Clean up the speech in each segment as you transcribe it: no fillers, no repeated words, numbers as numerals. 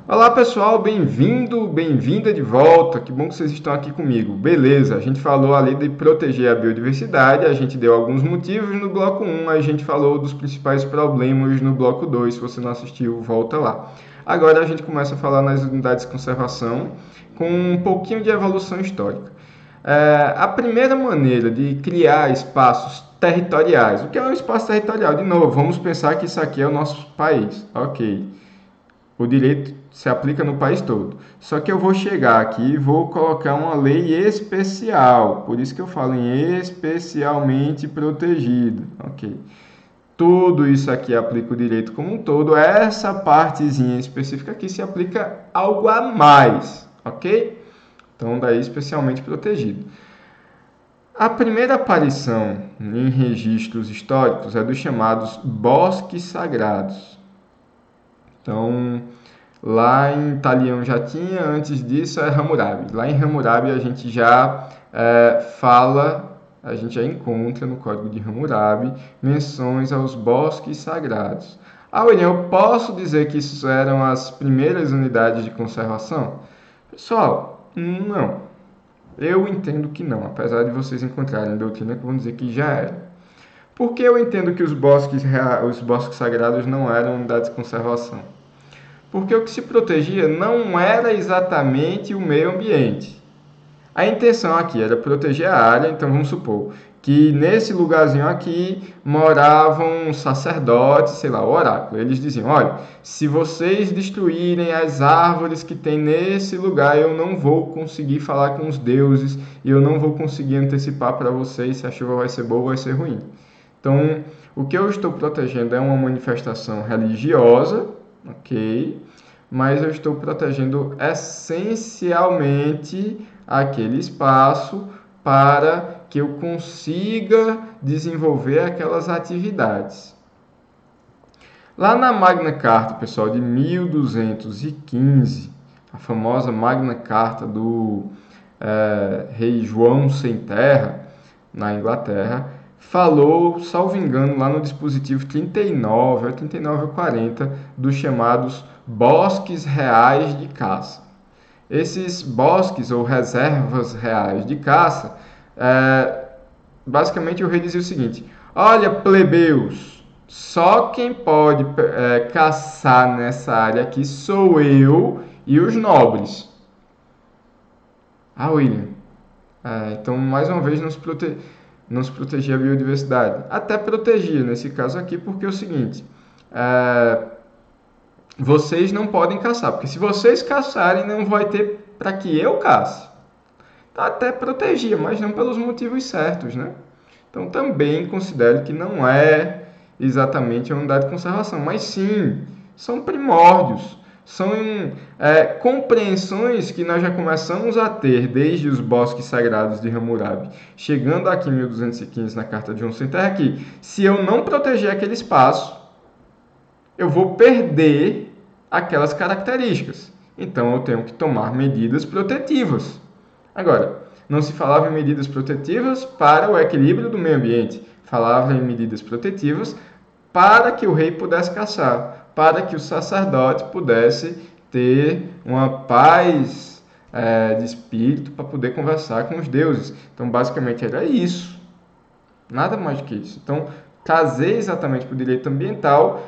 Olá pessoal, bem-vindo, bem-vinda de volta, que bom que vocês estão aqui comigo. Beleza, a gente falou ali de proteger a biodiversidade, a gente deu alguns motivos no bloco 1, a gente falou dos principais problemas no bloco 2, se você não assistiu, volta lá. Agora a gente começa a falar nas unidades de conservação com um pouquinho de evolução histórica. A primeira maneira de criar espaços territoriais, o que é um espaço territorial? De novo, vamos pensar que isso aqui é o nosso país, ok. O direito se aplica no país todo. Só que eu vou chegar aqui e vou colocar uma lei especial. Por isso que eu falo em especialmente protegido. Ok. Tudo isso aqui aplica o direito como um todo. Essa partezinha específica aqui se aplica algo a mais. Ok? Então, daí especialmente protegido. A primeira aparição em registros históricos é dos chamados bosques sagrados. Então, lá em Talião já tinha, antes disso é Hammurabi. Lá em Hammurabi a gente já a gente já encontra no Código de Hammurabi menções aos bosques sagrados. William, eu posso dizer que isso eram as primeiras unidades de conservação? Pessoal, não. Eu entendo que não, apesar de vocês encontrarem doutrina que vão dizer que já era. Por que eu entendo que os bosques sagrados não eram unidades de conservação? Porque o que se protegia não era exatamente o meio ambiente. A intenção aqui era proteger a área, então vamos supor que nesse lugarzinho aqui moravam sacerdotes, sei lá, o oráculo. Eles diziam: olha, se vocês destruírem as árvores que tem nesse lugar, eu não vou conseguir falar com os deuses e eu não vou conseguir antecipar para vocês se a chuva vai ser boa ou vai ser ruim. Então, o que eu estou protegendo é uma manifestação religiosa, ok? Mas eu estou protegendo essencialmente aquele espaço para que eu consiga desenvolver aquelas atividades. Lá na Magna Carta, pessoal, de 1215, a famosa Magna Carta do rei João Sem Terra, na Inglaterra, falou, salvo engano, lá no dispositivo 39, 39 ou 40, dos chamados bosques reais de caça. Esses bosques ou reservas reais de caça, basicamente o rei dizia o seguinte: olha, plebeus, só quem pode caçar nessa área aqui sou eu e os nobres. William, então mais uma vez não se protegia a biodiversidade. Até protegia nesse caso aqui, porque é o seguinte: vocês não podem caçar, porque se vocês caçarem, não vai ter para que eu caça. Então, até protegia, mas não pelos motivos certos, né? Então, também considero que não é exatamente a unidade de conservação, mas sim, são primórdios, são compreensões que nós já começamos a ter desde os bosques sagrados de Hammurabi, chegando aqui em 1215 na Carta de João Sem Terra, que se eu não proteger aquele espaço, eu vou perder aquelas características. Então eu tenho que tomar medidas protetivas. Agora, não se falava em medidas protetivas para o equilíbrio do meio ambiente, falava em medidas protetivas para que o rei pudesse caçar, para que o sacerdote pudesse ter uma paz de espírito para poder conversar com os deuses. Então, basicamente era isso. Nada mais do que isso. Então, trazer exatamente para o direito ambiental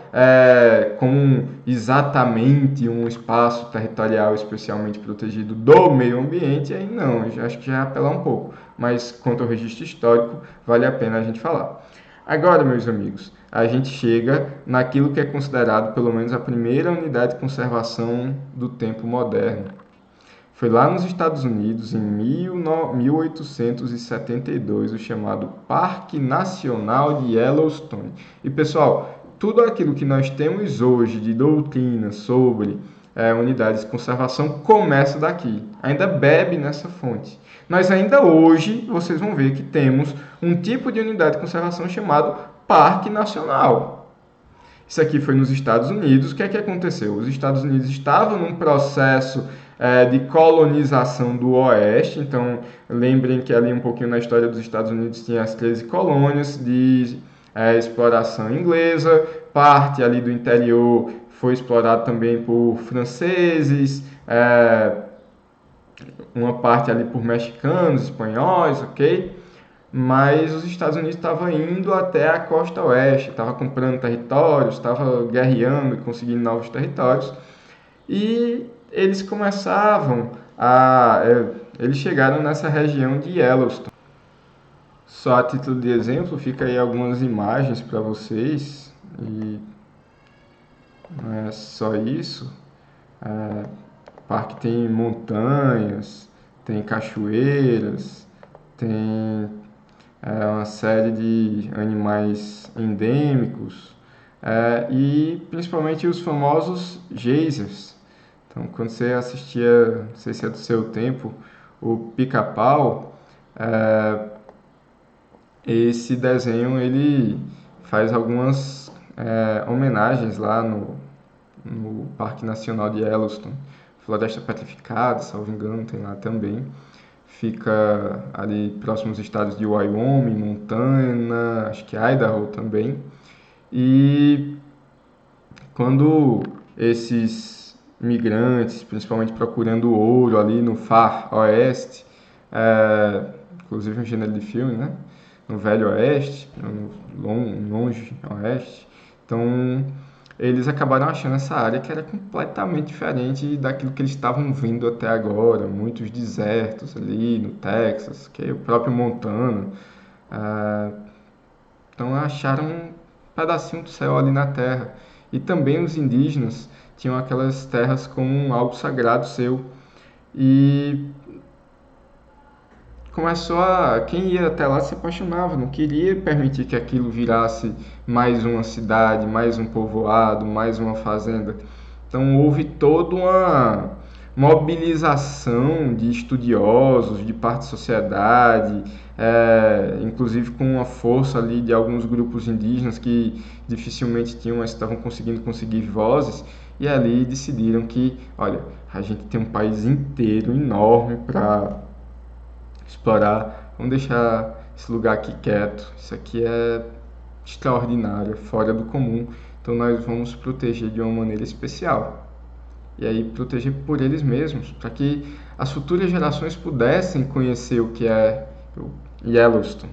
como exatamente um espaço territorial especialmente protegido do meio ambiente, aí não, eu acho que já é apelar um pouco. Mas quanto ao registro histórico, vale a pena a gente falar. Agora, meus amigos, a gente chega naquilo que é considerado pelo menos a primeira unidade de conservação do tempo moderno. Foi lá nos Estados Unidos, em 1872, o chamado Parque Nacional de Yellowstone. E, pessoal, tudo aquilo que nós temos hoje de doutrina sobre unidades de conservação começa daqui. Ainda bebe nessa fonte. Nós ainda hoje, vocês vão ver que temos um tipo de unidade de conservação chamado Parque Nacional. Isso aqui foi nos Estados Unidos. O que é que aconteceu? Os Estados Unidos estavam num processo de colonização do Oeste. Então, lembrem que ali um pouquinho na história dos Estados Unidos tinha as 13 colônias de exploração inglesa. Parte ali do interior foi explorado também por franceses, uma parte ali por mexicanos, espanhóis, ok? Mas os Estados Unidos estavam indo até a costa oeste, estava comprando territórios, estava guerreando e conseguindo novos territórios. E eles começavam eles chegaram nessa região de Yellowstone. Só a título de exemplo, fica aí algumas imagens para vocês. E não é só isso. O parque tem montanhas, tem cachoeiras, tem uma série de animais endêmicos e principalmente os famosos geysers. Então, quando você assistia, não sei se é do seu tempo, o Pica-Pau, esse desenho ele faz algumas homenagens lá no Parque Nacional de Yellowstone. Floresta Petrificada, salvo engano, tem lá também. Fica ali próximo aos estados de Wyoming, Montana, acho que Idaho também. E quando esses migrantes, principalmente procurando ouro ali no Far Oeste, inclusive um gênero de filme, né? No Velho Oeste, no Longe Oeste. Então, eles acabaram achando essa área que era completamente diferente daquilo que eles estavam vendo até agora. Muitos desertos ali no Texas, que é o próprio Montana. Então acharam um pedacinho do céu ali na terra. E também os indígenas tinham aquelas terras como algo sagrado seu. E quem ia até lá se apaixonava, não queria permitir que aquilo virasse mais uma cidade, mais um povoado, mais uma fazenda. Então houve toda uma mobilização de estudiosos, de parte da sociedade, inclusive com a força ali de alguns grupos indígenas que dificilmente tinham, mas estavam conseguir vozes, e ali decidiram que, olha, a gente tem um país inteiro enorme para explorar, vamos deixar esse lugar aqui quieto, isso aqui é extraordinário, é fora do comum, então nós vamos proteger de uma maneira especial. E aí proteger por eles mesmos, para que as futuras gerações pudessem conhecer o que é o Yellowstone.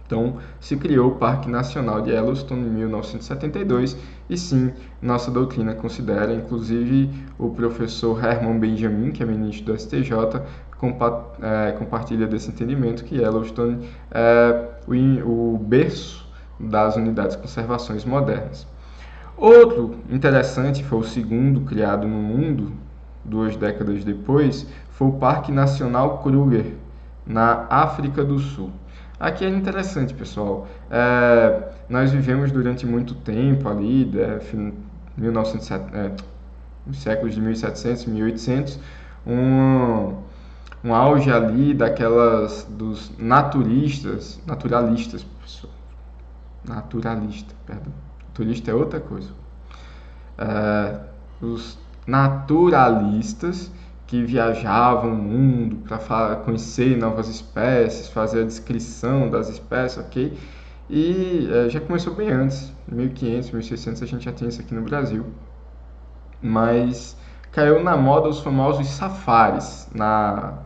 Então, se criou o Parque Nacional de Yellowstone em 1972 e sim, nossa doutrina considera, inclusive o professor Herman Benjamin, que é ministro do STJ, compartilha desse entendimento que Yellowstone é o berço das unidades de conservações modernas. Outro interessante, foi o segundo criado no mundo, 2 décadas depois, foi o Parque Nacional Kruger, na África do Sul. Aqui é interessante, pessoal. Nós vivemos durante muito tempo ali, nos séculos de 1700 e 1800, um auge ali dos naturalistas, perdão. Turista é outra coisa. Os naturalistas que viajavam o mundo para conhecer novas espécies, fazer a descrição das espécies, ok? E já começou bem antes, 1500, 1600 a gente já tem isso aqui no Brasil. Mas caiu na moda os famosos safaris na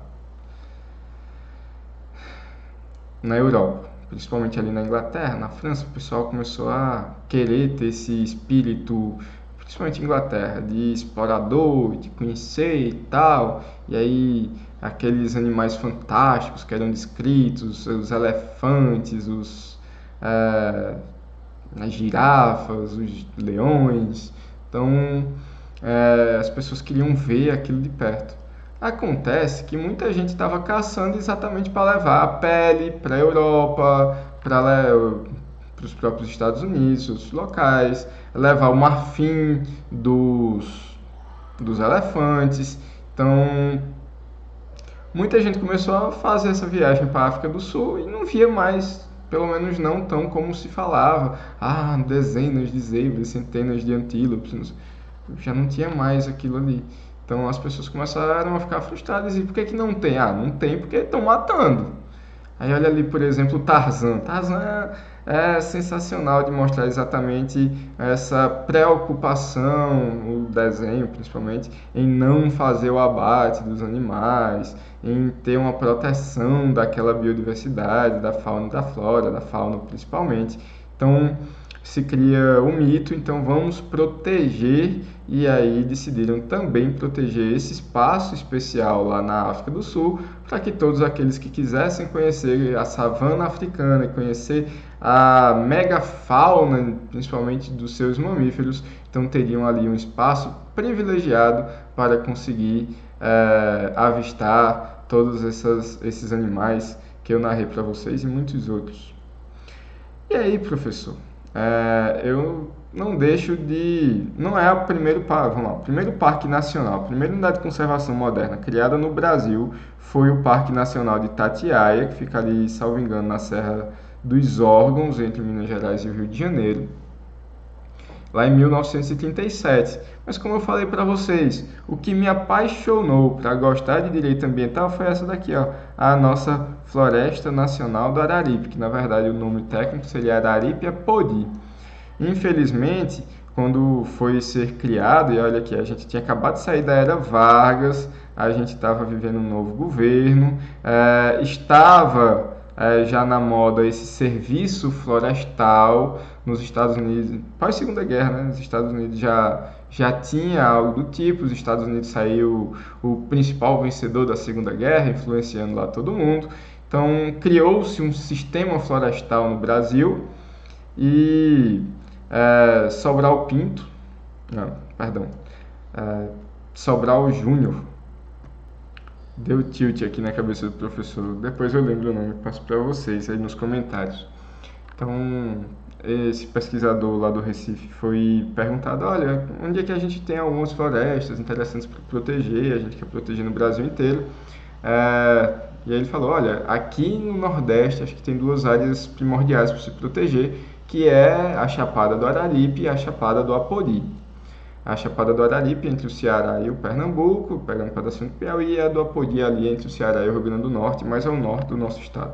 Europa, principalmente ali na Inglaterra, na França. O pessoal começou a querer ter esse espírito, principalmente em Inglaterra, de explorador, de conhecer e tal. E aí aqueles animais fantásticos que eram descritos, os elefantes, as girafas, os leões. Então as pessoas queriam ver aquilo de perto. Acontece que muita gente estava caçando exatamente para levar a pele para a Europa, para os próprios Estados Unidos, outros locais, levar o marfim dos elefantes. Então, muita gente começou a fazer essa viagem para a África do Sul e não via mais, pelo menos não tão como se falava. Dezenas de zebras, centenas de antílopes, já não tinha mais aquilo ali. Então as pessoas começaram a ficar frustradas. E por que não tem? Não tem porque estão matando. Aí olha ali, por exemplo, o Tarzan. Tarzan é sensacional de mostrar exatamente essa preocupação, o desenho principalmente, em não fazer o abate dos animais, em ter uma proteção daquela biodiversidade, da fauna e da flora, da fauna principalmente. Então, se cria um mito, então vamos proteger, e aí decidiram também proteger esse espaço especial lá na África do Sul, para que todos aqueles que quisessem conhecer a savana africana e conhecer a megafauna, principalmente dos seus mamíferos, então teriam ali um espaço privilegiado para conseguir avistar todos esses animais que eu narrei para vocês e muitos outros. E aí, professor? Eu não deixo de... Não é o primeiro parque, vamos lá, o primeiro parque nacional, a primeira unidade de conservação moderna criada no Brasil foi o Parque Nacional de Itatiaia, que fica ali, salvo engano, na Serra dos Órgãos, entre Minas Gerais e o Rio de Janeiro, lá em 1937. Mas como eu falei para vocês, o que me apaixonou para gostar de direito ambiental foi essa daqui, ó, a nossa Floresta Nacional do Araripe, que na verdade o nome técnico seria Araripe-Apodi. Infelizmente, quando foi ser criado, e olha aqui, a gente tinha acabado de sair da era Vargas, a gente estava vivendo um novo governo, estava já na moda esse serviço florestal nos Estados Unidos, pós-Segunda Guerra, né? Os Estados Unidos já tinha algo do tipo, os Estados Unidos saiu o principal vencedor da Segunda Guerra, influenciando lá todo mundo. Então, criou-se um sistema florestal no Brasil e Sobral Pinto, não, perdão, Sobral Júnior, deu tilt aqui na cabeça do professor, depois eu lembro o nome, passo para vocês aí nos comentários. Então, esse pesquisador lá do Recife foi perguntado, olha, onde é que a gente tem algumas florestas interessantes para proteger, a gente quer proteger no Brasil inteiro. E aí ele falou, olha, aqui no Nordeste acho que tem duas áreas primordiais para se proteger, que é a Chapada do Araripe e a Chapada do Apodi. A Chapada do Araripe entre o Ceará e o Pernambuco, pegando um pedacinho do Piauí, e a do Apodi ali entre o Ceará e o Rio Grande do Norte, mais ao norte do nosso estado.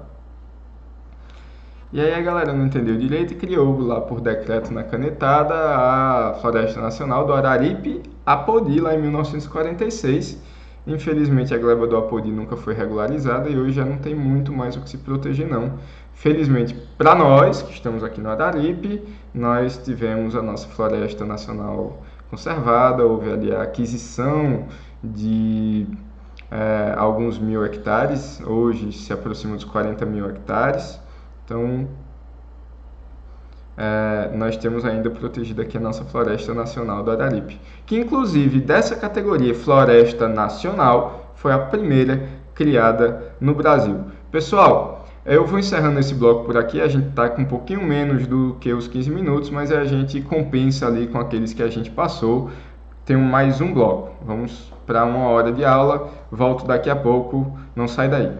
E aí a galera não entendeu direito e criou lá por decreto na canetada a Floresta Nacional do Araripe-Apodi lá em 1946. Infelizmente a gleba do Apodi nunca foi regularizada e hoje já não tem muito mais o que se proteger não. Felizmente para nós que estamos aqui no Araripe, nós tivemos a nossa Floresta Nacional conservada, houve ali a aquisição de alguns 1.000 hectares, hoje se aproxima dos 40.000 hectares. Então, nós temos ainda protegida aqui a nossa Floresta Nacional do Araripe, que inclusive dessa categoria Floresta Nacional foi a primeira criada no Brasil. Pessoal, eu vou encerrando esse bloco por aqui, a gente está com um pouquinho menos do que os 15 minutos, mas a gente compensa ali com aqueles que a gente passou. Tem mais um bloco, vamos para 1 hora de aula, volto daqui a pouco, não sai daí.